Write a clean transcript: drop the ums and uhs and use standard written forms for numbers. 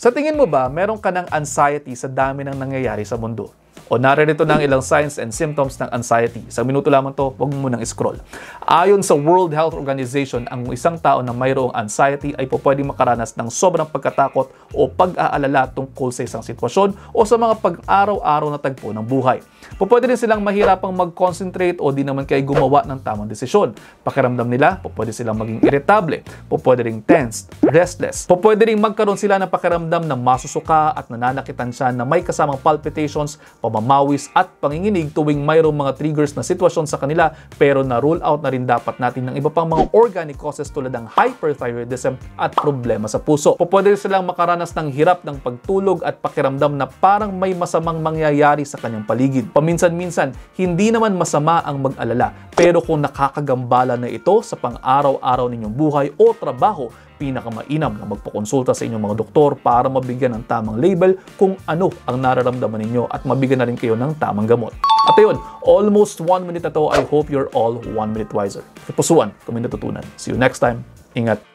Sa tingin mo ba, meron ka ng anxiety sa dami ng nangyayari sa mundo? O naririto na ang ilang signs and symptoms ng anxiety. Sa minuto lamang to, huwag mo munang scroll. Ayon sa World Health Organization, ang isang tao na mayroong anxiety ay pwedeng makaranas ng sobrang pagkatakot o pag-aalala tungkol sa isang sitwasyon o sa mga pag-araw-araw na tagpo ng buhay. Pwede rin silang mahirapang mag-concentrate o di naman kayo gumawa ng tamang desisyon. Pakiramdam nila, pwede silang maging irritable, pwede ring tense, restless. Pwede ring magkaroon sila ng pakiramdam na masusuka at nananakitan siya na may kasamang palpitations, pamamawis at panginginig tuwing mayroong mga triggers na sitwasyon sa kanila, pero na-rule out na rin dapat natin ng iba pang mga organic causes tulad ng hyperthyroidism at problema sa puso. Pwede rin silang makaranas ng hirap ng pagtulog at pakiramdam na parang may masamang mangyayari sa kanyang paligid. Paminsan-minsan, hindi naman masama ang mag-alala, pero kung nakakagambala na ito sa pang-araw-araw ninyong buhay o trabaho, pinakamainam na magpakonsulta sa inyong mga doktor para mabigyan ng tamang label kung ano ang nararamdaman ninyo at mabigyan na rin kayo ng tamang gamot. At ayun, almost 1 minute na to. I hope you're all 1 minute wiser. Kapusuan kung may natutunan. See you next time. Ingat.